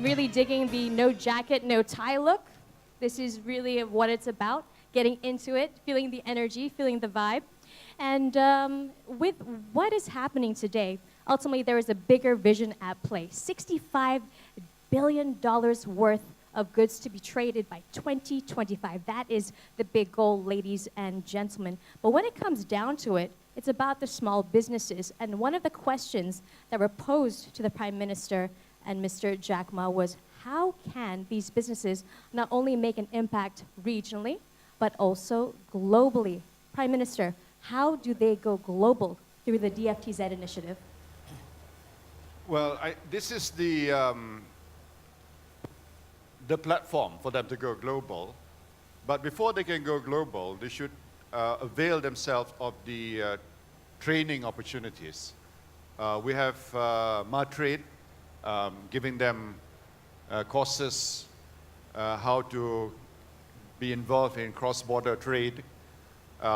really digging the no jacket, no tie look. This is really what it's about, getting into it, feeling the energy, feeling the vibe. And with what is happening today, ultimately there is a bigger vision at play. $65 billion worth of goods to be traded by 2025. That is the big goal, ladies and gentlemen. But when it comes down to it, it's about the small businesses. And one of the questions that were posed to the Prime Minister and Mr. Jack Ma was, how can these businesses not only make an impact regionally, but also globally? Prime Minister, how do they go global through the DFTZ initiative? Well, this is the platform for them to go global. But before they can go global, they should avail themselves of the training opportunities. We have Matrade giving them courses how to be involved in cross-border trade.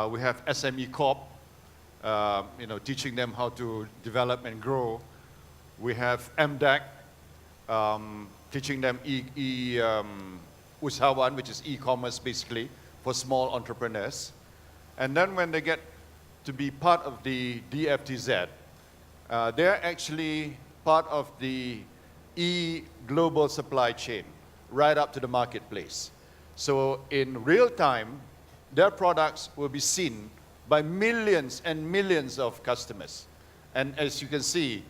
We have SME Corp, teaching them how to develop and grow. We have MDAC, teaching them usahawan, which is e-commerce basically, for small entrepreneurs. And then when they get to be part of the DFTZ, they're actually part of the global supply chain, right up to the marketplace. So in real time, their products will be seen by millions and millions of customers. And as you can see,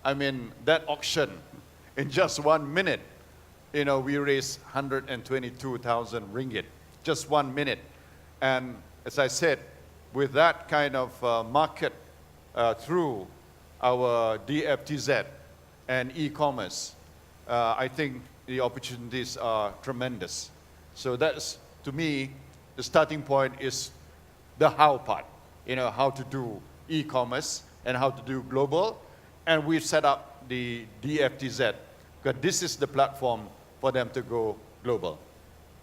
I mean, that auction, in just 1 minute, we raised 122,000 ringgit, just 1 minute. And as I said, with that kind of market through our DFTZ and e-commerce, I think the opportunities are tremendous. So that's, to me, the starting point is the how part, how to do e-commerce and how to do global. And we've set up the DFTZ, because this is the platform for them to go global.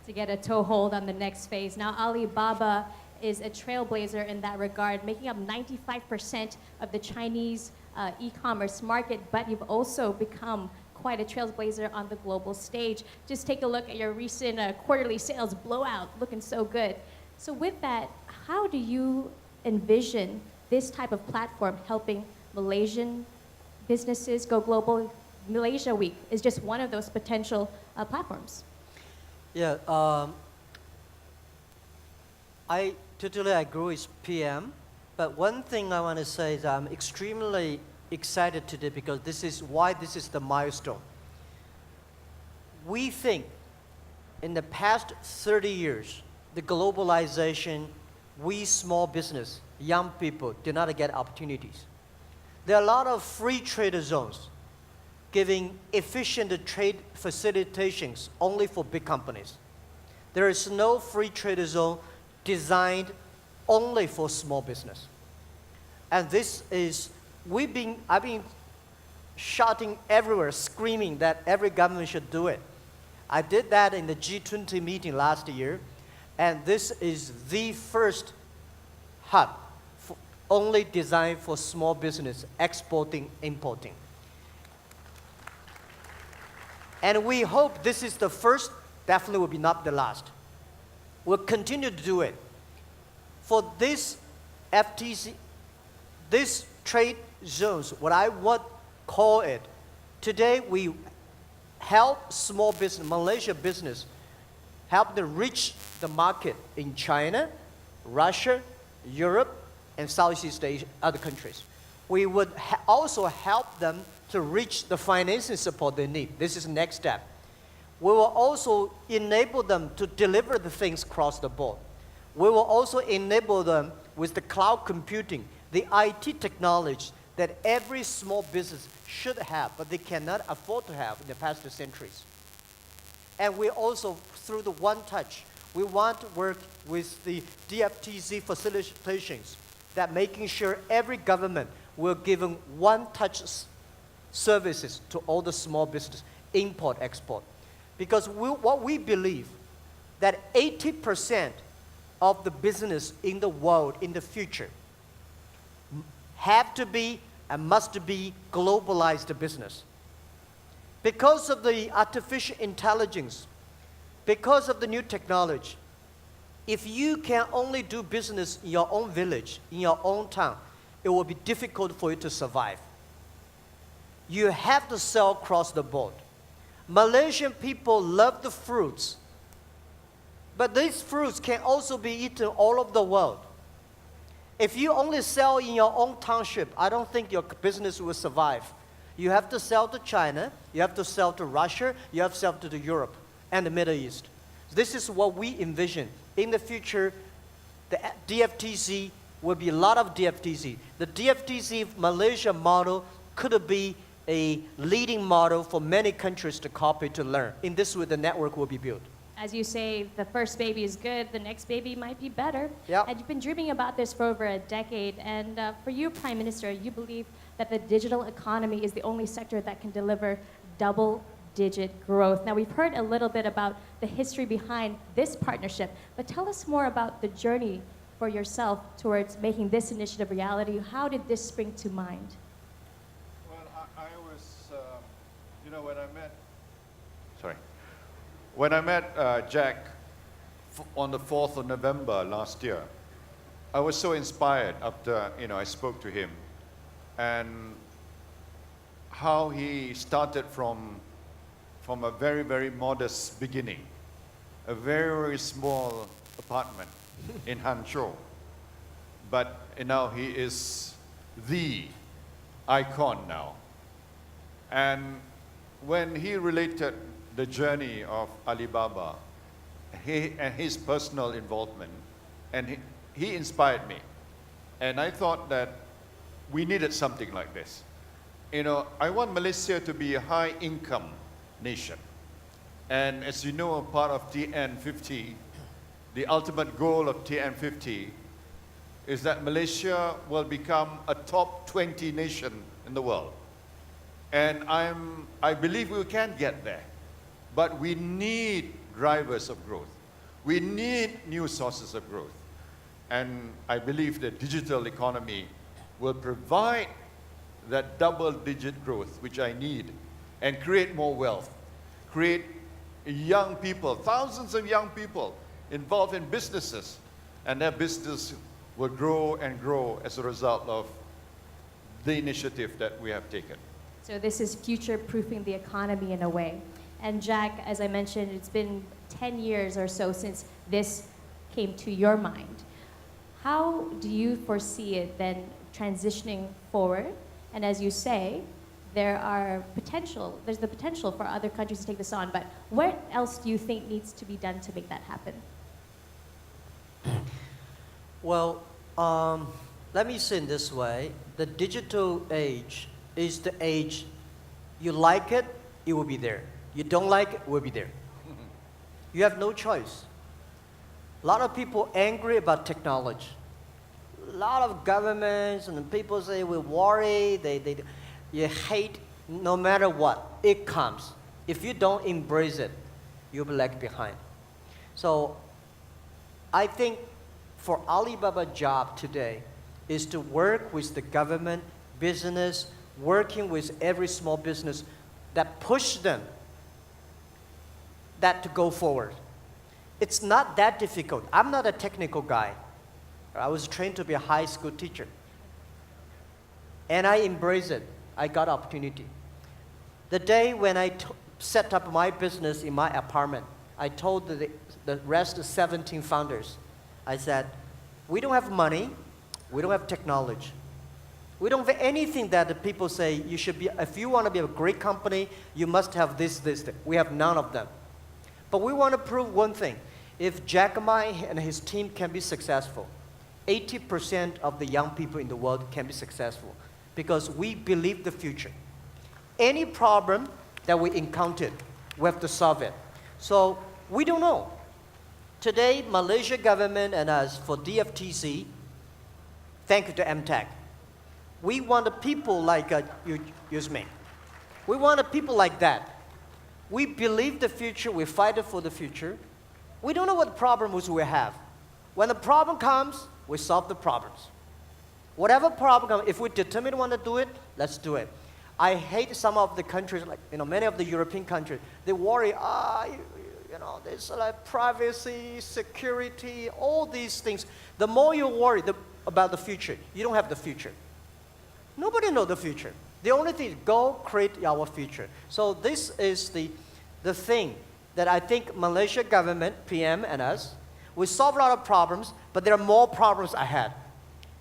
To get a toehold on the next phase. Now, Alibaba is a trailblazer in that regard, making up 95% of the Chinese e-commerce market, but you've also become quite a trailblazer on the global stage. Just take a look at your recent quarterly sales blowout, looking so good. So with that, how do you envision this type of platform helping Malaysian businesses go global? Malaysia Week is just one of those potential platforms. Yeah, I totally agree with PM, but one thing I want to say is I'm extremely excited today because this is the milestone. We think in the past 30 years, the globalization, we small business, young people do not get opportunities. There are a lot of free trade zones giving efficient trade facilitations only for big companies. There is no free trade zone designed only for small business. And this is, I've been shouting everywhere, screaming that every government should do it. I did that in the G20 meeting last year, and this is the first hub only designed for small business, exporting, importing. And we hope this is the first, definitely will be not the last. We'll continue to do it. For this FTC, this trade zones, what I would call it, today we help small business, Malaysia business, help them reach the market in China, Russia, Europe, and Southeast Asia, other countries. We would also help them to reach the financing support they need. This is the next step. We will also enable them to deliver the things across the board. We will also enable them with the cloud computing, the IT technology that every small business should have, but they cannot afford to have in the past 2 centuries. And we also, through the One Touch, we want to work with the DFTZ facilitations that making sure every government will give them one-touch services to all the small business, import, export. Because what we believe, that 80% of the business in the world in the future have to be and must be globalized business. Because of the artificial intelligence, because of the new technology, if you can only do business in your own village, in your own town, it will be difficult for you to survive. You have to sell across the board. Malaysian people love the fruits, but these fruits can also be eaten all over the world. If you only sell in your own township, I don't think your business will survive. You have to sell to China, you have to sell to Russia, you have to sell to Europe and the Middle East. This is what we envision. In the future, the DFTZ will be a lot of DFTZ. The DFTZ Malaysia model could be a leading model for many countries to copy, to learn. In this way, the network will be built. As you say, the first baby is good, the next baby might be better. Yep. And you've been dreaming about this for over a decade. And for you, Prime Minister, you believe that the digital economy is the only sector that can deliver double-digit growth. Now, we've heard a little bit about the history behind this partnership, but tell us more about the journey for yourself towards making this initiative reality. How did this spring to mind? Well, I was, when I met Jack on the 4th of November last year, I was so inspired after, I spoke to him and how he started from a very, very modest beginning, a very, very small apartment in Hangzhou. But now he is the icon now. And when he related the journey of Alibaba and his personal involvement, and he inspired me. And I thought that we needed something like this. I want Malaysia to be a high-income nation. And as you know, a part of TN50, the ultimate goal of TN50 is that Malaysia will become a top 20 nation in the world. And I believe we can get there. But we need drivers of growth. We need new sources of growth. And I believe the digital economy will provide that double-digit growth which I need and create more wealth, create young people, thousands of young people involved in businesses, and their business will grow and grow as a result of the initiative that we have taken. So this is future-proofing the economy in a way. And Jack, as I mentioned, it's been 10 years or so since this came to your mind. How do you foresee it then transitioning forward? And as you say, there's the potential for other countries to take this on, but what else do you think needs to be done to make that happen? Well, let me say in this way, the digital age is the age, you like it, it will be there. You don't like it, it will be there. You have no choice. A lot of people angry about technology. A lot of governments and people say we worry, you hate no matter what, it comes. If you don't embrace it, you'll be left behind. So I think for Alibaba job today is to work with the government, business, working with every small business that push them that to go forward. It's not that difficult. I'm not a technical guy. I was trained to be a high school teacher. And I embrace it. I got opportunity. The day when I set up my business in my apartment, I told the rest of 17 founders, I said, we don't have money, we don't have technology. We don't have anything that the people say you should be, if you want to be a great company, you must have this. We have none of them. But we want to prove one thing. If Jack Ma and his team can be successful, 80% of the young people in the world can be successful because we believe the future. Any problem that we encountered, we have to solve it. So we don't know. Today, Malaysia government and us for DFTZ, thank you to MTech, we want the people like Yasmin. We want the people like that. We believe the future, we fight for the future. We don't know what problems we have. When the problem comes, we solve the problems. Whatever problem comes, if we determine want to do it, let's do it. I hate some of the countries, like, many of the European countries, they worry, there's like privacy, security, all these things. The more you worry about the future, you don't have the future. Nobody knows the future. The only thing is go create our future. So this is the thing that I think Malaysia government, PM and us, we solve a lot of problems, but there are more problems ahead.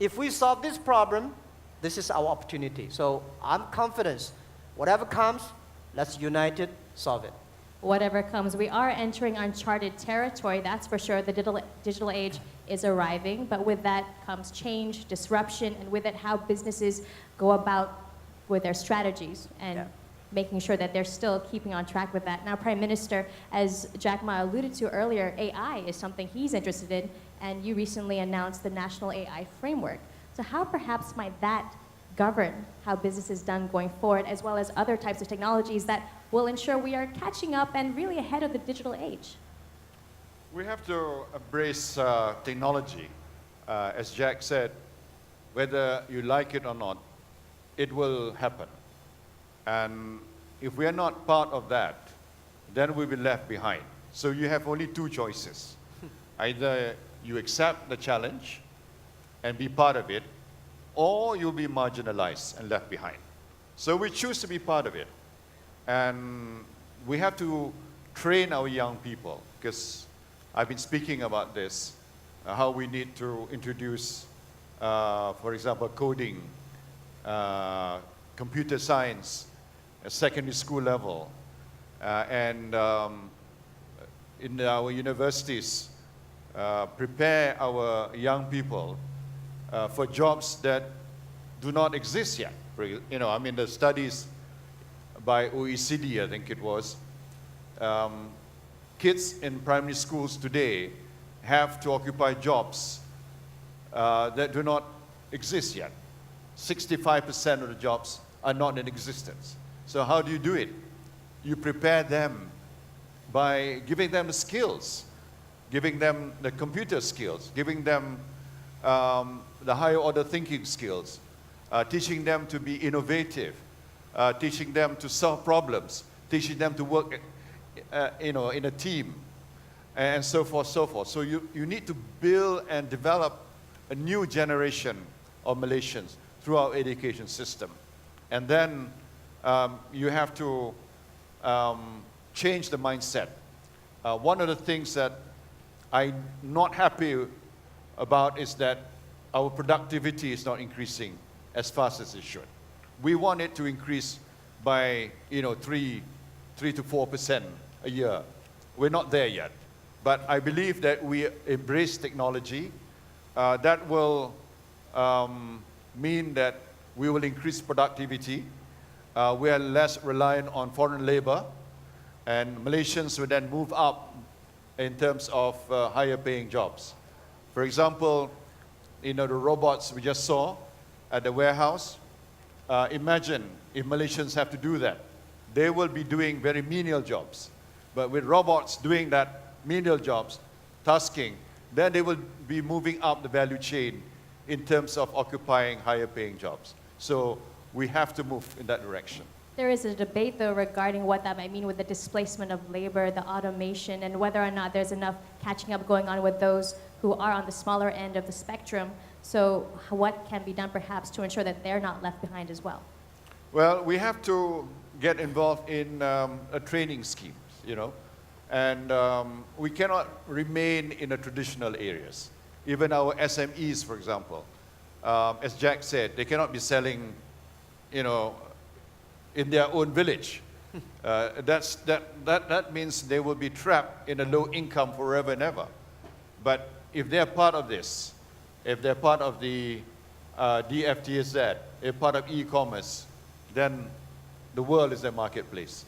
If we solve this problem, this is our opportunity. So I'm confident, whatever comes, let's unite it, solve it. Whatever comes, we are entering uncharted territory, that's for sure. The digital age is arriving, but with that comes change, disruption, and with it how businesses go about with their strategies and making sure that they're still keeping on track with that. Now, Prime Minister, as Jack Ma alluded to earlier, AI is something he's interested in, and you recently announced the National AI Framework. So how perhaps might that govern how business is done going forward, as well as other types of technologies that will ensure we are catching up and really ahead of the digital age? We have to embrace technology. As Jack said, whether you like it or not, it will happen. And if we are not part of that, then we'll be left behind. So you have only two choices. Either you accept the challenge and be part of it, or you'll be marginalized and left behind. So we choose to be part of it. And we have to train our young people, because I've been speaking about this, how we need to introduce, for example, coding, computer science, at secondary school level, and in our universities, prepare our young people for jobs that do not exist yet. The studies by OECD, I think it was, kids in primary schools today have to occupy jobs that do not exist yet. 65% of the jobs are not in existence. So how do you do it? You prepare them by giving them the skills, giving them the computer skills, giving them the higher order thinking skills, teaching them to be innovative, teaching them to solve problems, teaching them to work in a team, and so forth, so forth. So you need to build and develop a new generation of Malaysians through our education system. And then you have to change the mindset. One of the things that I'm not happy about is that our productivity is not increasing as fast as it should. We want it to increase by 3 to 4% a year. We're not there yet. But I believe that we embrace technology. That will mean that we will increase productivity. We are less reliant on foreign labor, and Malaysians will then move up in terms of higher paying jobs. For example, the robots we just saw at the warehouse. Imagine if Malaysians have to do that. They will be doing very menial jobs. But with robots doing that menial jobs, tasking, then they will be moving up the value chain in terms of occupying higher paying jobs. So we have to move in that direction. There is a debate, though, regarding what that might mean with the displacement of labor, the automation, and whether or not there's enough catching up going on with those who are on the smaller end of the spectrum. So what can be done, perhaps, to ensure that they're not left behind as well? Well, we have to get involved in a training scheme, and we cannot remain in the traditional areas. Even our SMEs, for example, as Jack said, they cannot be selling, in their own village. That means they will be trapped in a low income forever and ever. But if they're part of this, if they're part of the DFTZ, if part of e-commerce, then the world is their marketplace.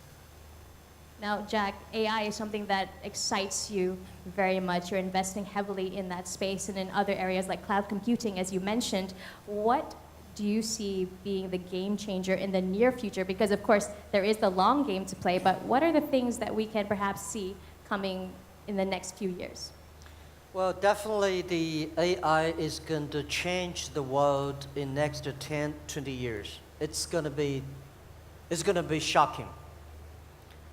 Now, Jack, AI is something that excites you very much. You're investing heavily in that space and in other areas like cloud computing, as you mentioned. What do you see being the game changer in the near future? Because, of course, there is the long game to play, but what are the things that we can perhaps see coming in the next few years? Well, definitely the AI is going to change the world in next 10, 20 years. It's going to be It's going to be shocking.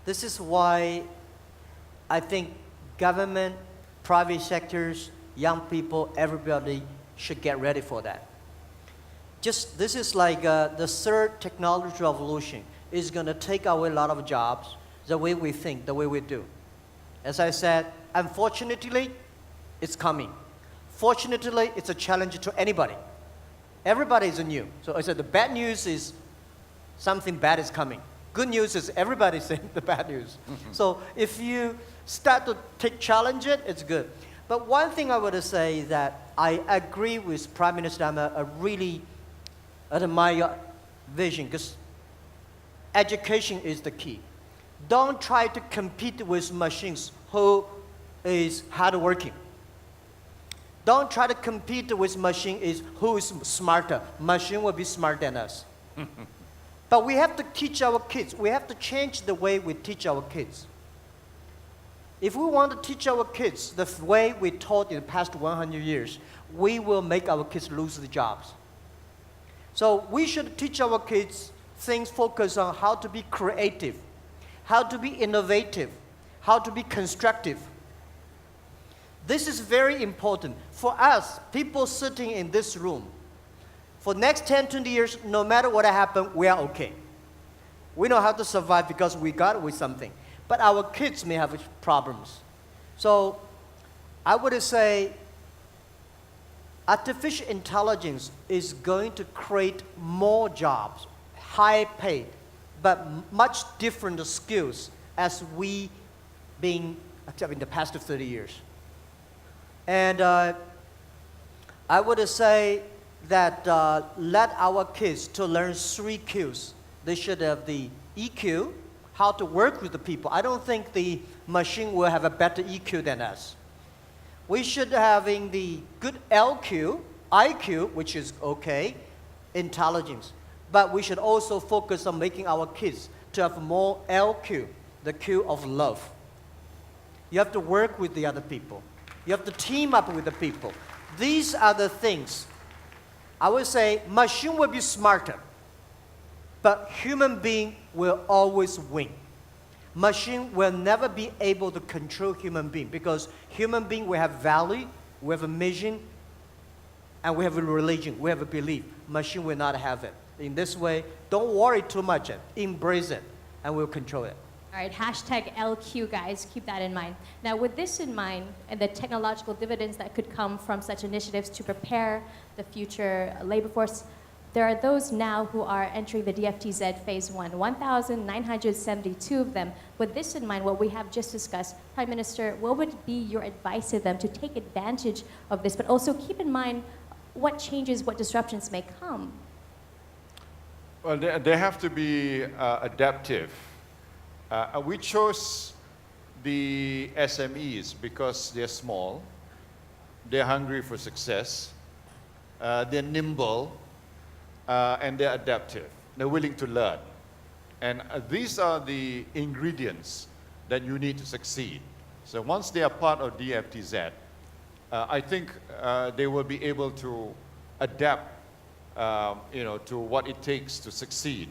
This is why I think government, private sectors, young people, everybody should get ready for that. This is like the third technology revolution. It's going to take away a lot of jobs, the way we think, the way we do. As I said, unfortunately, it's coming. Fortunately, it's a challenge to anybody. Everybody is new. So I said the bad news is something bad is coming. Good news is everybody's saying the bad news. So if you start to take challenge it, it's good. But one thing I would say that I agree with Prime Minister. I'm a really admire vision because education is the key. Don't try to compete with machines who is hardworking. Don't try to compete with machine who is smarter. Machine will be smarter than us. But we have to teach our kids. We have to change the way we teach our kids. If we want to teach our kids the way we taught in the past 100 years, we will make our kids lose the jobs. So we should teach our kids things focused on how to be creative, how to be innovative, how to be constructive. This is very important. For us, people sitting in this room, for next 10, 20 years, no matter what happens, we are okay. We know how to survive because we got it with something. But our kids may have problems. So I would say artificial intelligence is going to create more jobs, high paid, but much different skills as we been in the past 30 years. And I would say that let our kids to learn 3 Qs. They should have the EQ, how to work with the people. I don't think the machine will have a better EQ than us. We should having the good LQ, IQ, which is okay, intelligence. But we should also focus on making our kids to have more LQ, the Q of love. You have to work with the other people. You have to team up with the people. These are the things. I would say machine will be smarter, but human being will always win. Machine will never be able to control human being because human being will have value, we have a mission, and we have a religion, we have a belief. Machine will not have it. In this way, don't worry too much. Embrace it, and we'll control it. All right, hashtag LQ, guys. Keep that in mind. Now, with this in mind, and the technological dividends that could come from such initiatives to prepare the future labor force, there are those now who are entering the DFTZ Phase 1, 1,972 of them. With this in mind, what we have just discussed, Prime Minister, what would be your advice to them to take advantage of this, but also keep in mind what changes, what disruptions may come? Well, they have to be adaptive. We chose the SMEs because they're small, they're hungry for success, they're nimble, and they're adaptive. They're willing to learn. And these are the ingredients that you need to succeed. So once they are part of DFTZ, I think they will be able to adapt to what it takes to succeed.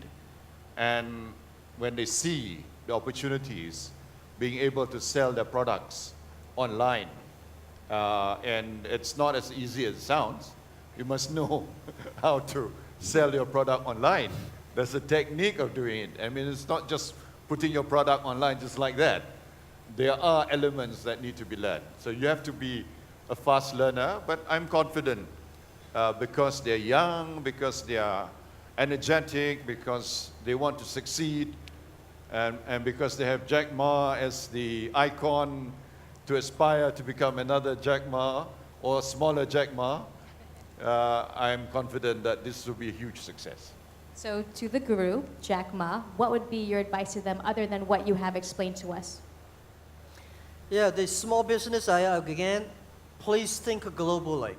And when they see the opportunities, being able to sell their products online. And it's not as easy as it sounds. You must know how to sell your product online. There's a technique of doing it. I mean, it's not just putting your product online just like that. There are elements that need to be learned. So you have to be a fast learner, but I'm confident because they're young, because they are energetic, because they want to succeed, and because they have Jack Ma as the icon to aspire to become another Jack Ma or smaller Jack Ma, I'm confident that this will be a huge success. So to the guru, Jack Ma, what would be your advice to them other than what you have explained to us? Yeah, the small business, again, please think globally.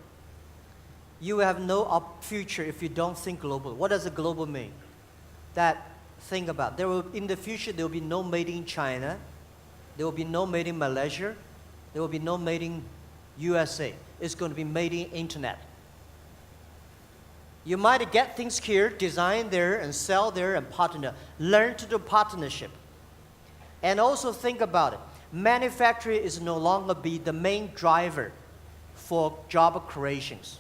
You have no future if you don't think globally. What does a global mean? Think about. In the future, there will be no made in China. There will be no made in Malaysia. There will be no made in USA. It's going to be made in internet. You might get things here, design there, and sell there, and partner. Learn to do partnership. And also think about it. Manufacturing is no longer be the main driver for job creations,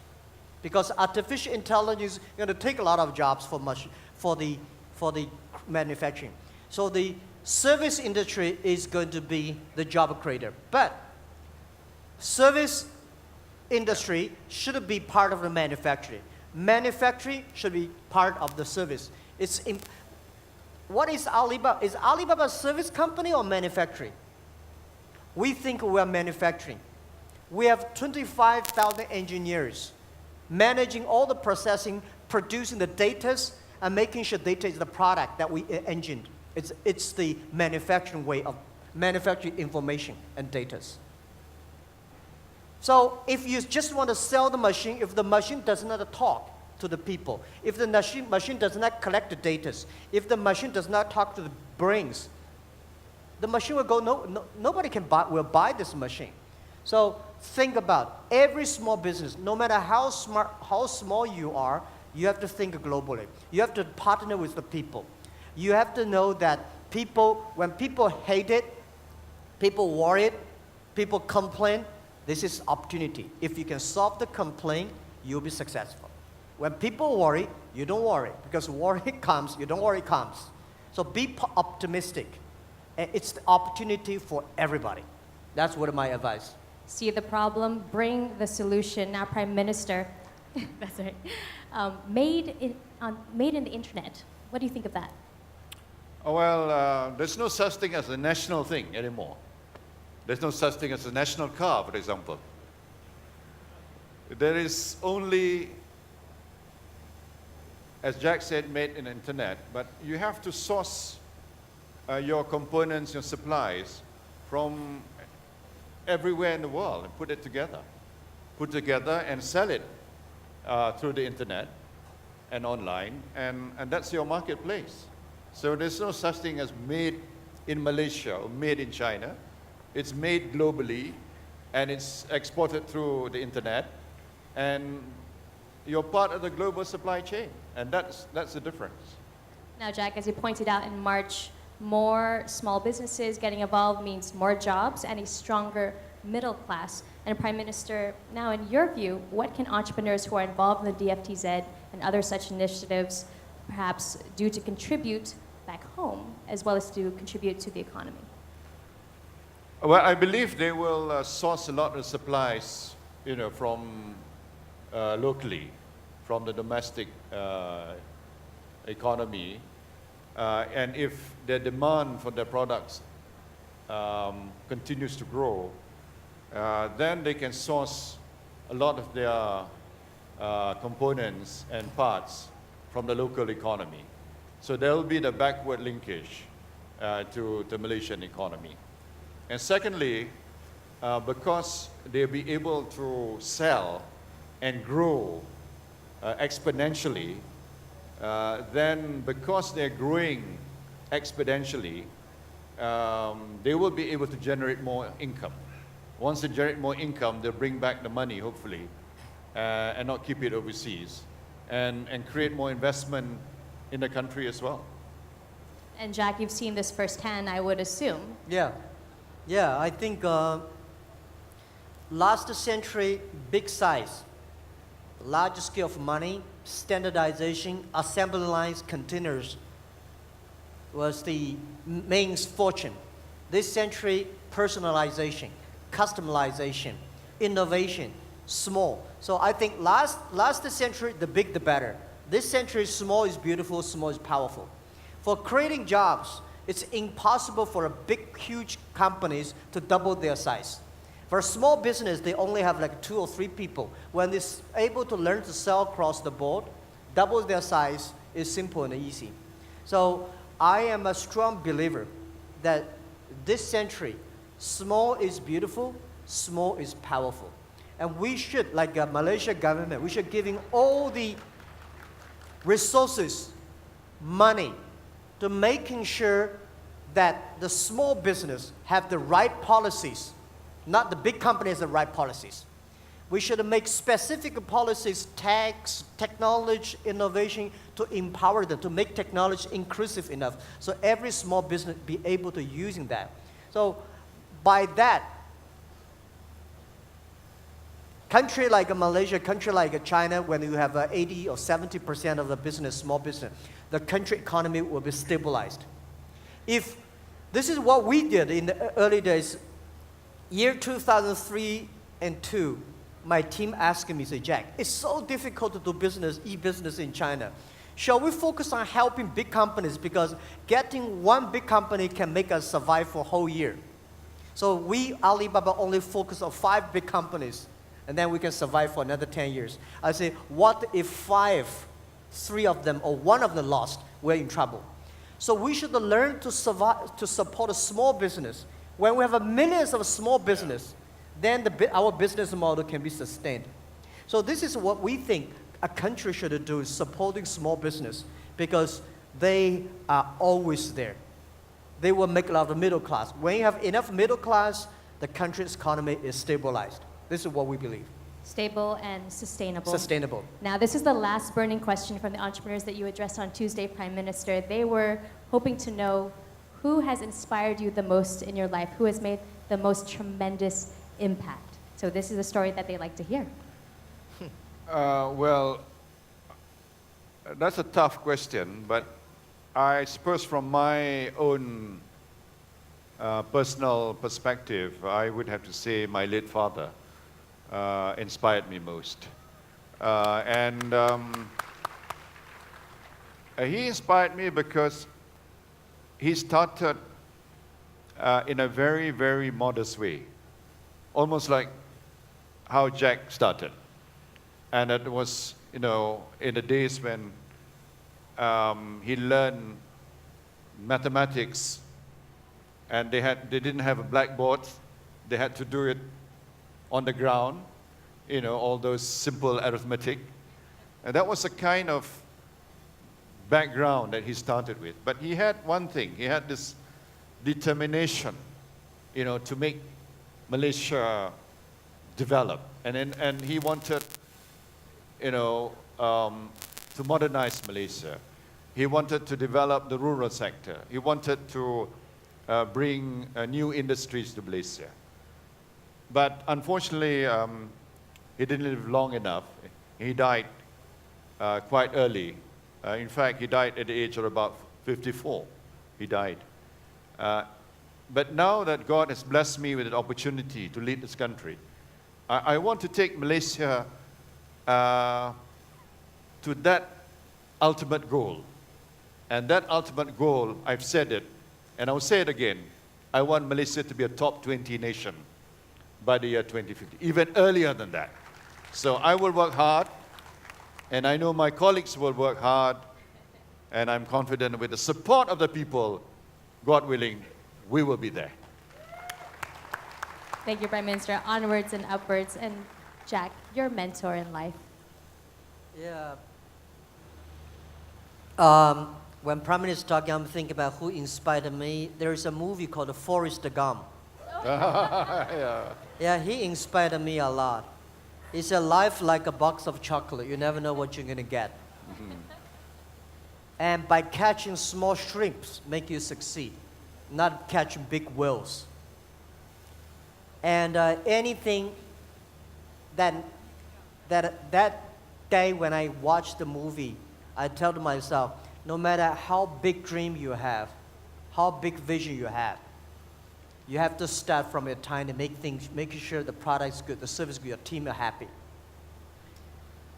because artificial intelligence is going to take a lot of jobs for the manufacturing. So the service industry is going to be the job creator. But service industry should be part of the manufacturing. Manufacturing should be part of the service. What is Alibaba? Is Alibaba a service company or manufacturing? We think we are manufacturing. We have 25,000 engineers managing all the processing, producing the data, and making sure data is the product that we engined. It's the manufacturing way of manufacturing information and data. So if you just want to sell the machine, if the machine does not talk to the people, if the machine does not collect the data, if the machine does not talk to the brains, the machine will go, nobody will buy this machine. So think about every small business, no matter how small you are, you have to think globally. You have to partner with the people. You have to know that when people hate it, people worry, people complain, this is opportunity. If you can solve the complaint, you'll be successful. When people worry, you don't worry, because worry comes, you don't worry comes. So be optimistic. And it's the opportunity for everybody. That's what my advice. See the problem, bring the solution. Now, Prime Minister, that's right. Made in the internet. What do you think of that? Well, there's no such thing as a national thing anymore. There's no such thing as a national car, for example. There is only, as Jack said, made in the internet, but you have to source your components, your supplies from everywhere in the world and put it together. Put together and sell it through the internet and online, and that's your marketplace. So there's no such thing as made in Malaysia or made in China. It's made globally, and it's exported through the internet, and you're part of the global supply chain, and that's the difference. Now, Jack, as you pointed out in March, more small businesses getting involved means more jobs and a stronger middle class. And Prime Minister, now in your view, what can entrepreneurs who are involved in the DFTZ and other such initiatives perhaps do to contribute back home, as well as to contribute to the economy? Well, I believe they will source a lot of supplies, from locally, from the domestic economy. And if the demand for their products continues to grow, then they can source a lot of their components and parts from the local economy. So there will be the backward linkage to the Malaysian economy. And secondly, because they'll be able to sell and grow exponentially, then because they're growing exponentially, they will be able to generate more income. Once they generate more income, they'll bring back the money, hopefully, and not keep it overseas, and create more investment in the country as well. And Jack, you've seen this firsthand, I would assume. Yeah, I think last century, big size, large scale of money, standardization, assembly lines, containers was the main fortune. This century, personalization, customization, innovation, small. So I think last century, the big, the better. This century, small is beautiful, small is powerful. For creating jobs, it's impossible for a big, huge companies to double their size. For a small business, they only have like 2 or 3 people. When they're able to learn to sell across the board, double their size is simple and easy. So I am a strong believer that this century, small is beautiful, small is powerful. And we should, like the Malaysia government, we should giving all the resources, money, to making sure that the small business have the right policies, not the big companies the right policies. We should make specific policies, tax, technology, innovation to empower them, to make technology inclusive enough so every small business be able to using that. So by that, country like Malaysia, country like China, when you have 80 or 70% of the business, small business, the country economy will be stabilized. If this is what we did in the early days, year 2003 and 2, my team asked me, say, Jack, it's so difficult to do business, e-business in China. Shall we focus on helping big companies? Because getting one big company can make us survive for a whole year. So we, Alibaba, only focus on 5 big companies, and then we can survive for another 10 years. I say, what if 3 of them or 1 of them lost? We're in trouble. So we should learn to survive, to support a small business. When we have millions of small business, then our business model can be sustained. So this is what we think a country should do, is supporting small business, because they are always there. They will make a lot of middle class. When you have enough middle class, the country's economy is stabilized. This is what we believe. Stable and sustainable. Sustainable. Now, this is the last burning question from the entrepreneurs that you addressed on Tuesday, Prime Minister. They were hoping to know who has inspired you the most in your life, who has made the most tremendous impact. So this is a story that they like to hear. Well, that's a tough question, but I suppose from my own personal perspective, I would have to say my late father inspired me most. He inspired me because he started in a very, very modest way, almost like how Jack started. And it was, in the days when he learned mathematics, and they didn't have a blackboard. They had to do it on the ground, all those simple arithmetic. And that was the kind of background that he started with. But he had one thing. He had this determination, to make Malaysia develop. And he wanted, to modernize Malaysia. He wanted to develop the rural sector. He wanted to bring new industries to Malaysia. But unfortunately, he didn't live long enough. He died quite early. In fact, he died at the age of about 54. He died. But now that God has blessed me with an opportunity to lead this country, I want to take Malaysia to that ultimate goal. And that ultimate goal, I've said it, and I'll say it again. I want Malaysia to be a top 20 nation by the year 2050, even earlier than that. So I will work hard, and I know my colleagues will work hard, and I'm confident with the support of the people, God willing, we will be there. Thank you, Prime Minister. Onwards and upwards. And Jack, your mentor in life. Yeah. When Prime Minister talking, I'm thinking about who inspired me. There is a movie called Forrest Gump. Yeah, he inspired me a lot. It's a life like a box of chocolate. You never know what you're going to get. And by catching small shrimps, make you succeed, not catching big whales. And anything that day when I watched the movie, I tell to myself, no matter how big dream you have, how big vision you have to start from a time to making sure the product's good, the service good, your team are happy.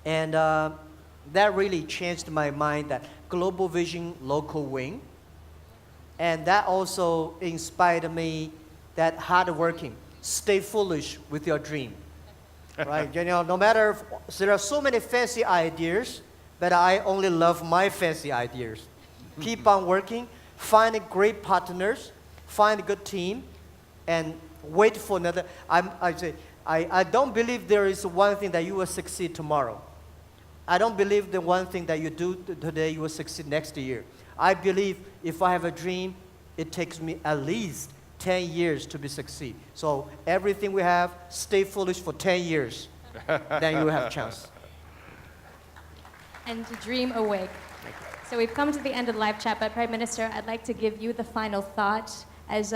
And that really changed my mind, that global vision, local win. And that also inspired me that hard working, stay foolish with your dream. Right? No matter, there are so many fancy ideas, but I only love my fancy ideas. Keep on working, find great partners, find a good team, and wait for another. I don't believe there is one thing that you will succeed tomorrow. I don't believe the one thing that you do today you will succeed next year. I believe if I have a dream, it takes me at least 10 years to be succeed. So everything we have, stay foolish for 10 years. then you will have a chance. And to dream awake. So we've come to the end of the live chat, but Prime Minister, I'd like to give you the final thought. As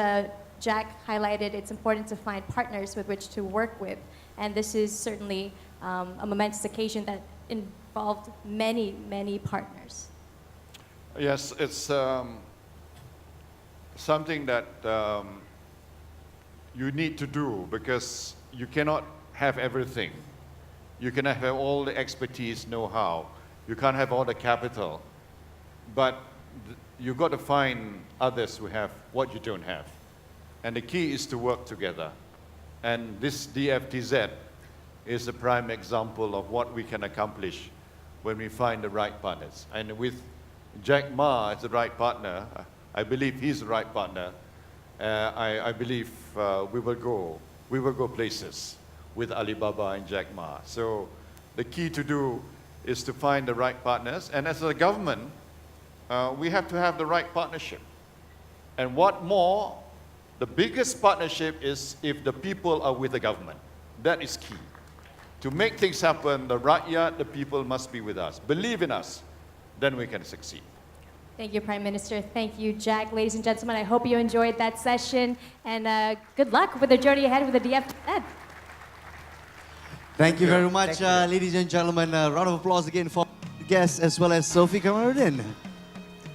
Jack highlighted, it's important to find partners with which to work with. And this is certainly a momentous occasion that involved many, many partners. Yes, it's something that you need to do because you cannot have everything. You cannot have all the expertise, know-how. You can't have all the capital. But you've got to find others who have what you don't have. And the key is to work together. And this DFTZ is a prime example of what we can accomplish when we find the right partners. And with Jack Ma as the right partner, I believe he's the right partner. I believe we will go places with Alibaba and Jack Ma. So the key to do is to find the right partners. And as a government, we have to have the right partnership. And what more, the biggest partnership is if the people are with the government. That is key. To make things happen, the rakyat, the people must be with us. Believe in us, then we can succeed. Thank you, Prime Minister. Thank you, Jack. Ladies and gentlemen, I hope you enjoyed that session. And good luck with the journey ahead with the DFTZ. Thank you very much, Thank you. ladies and gentlemen. A round of applause again for guests as well as Sophie Kamarudin.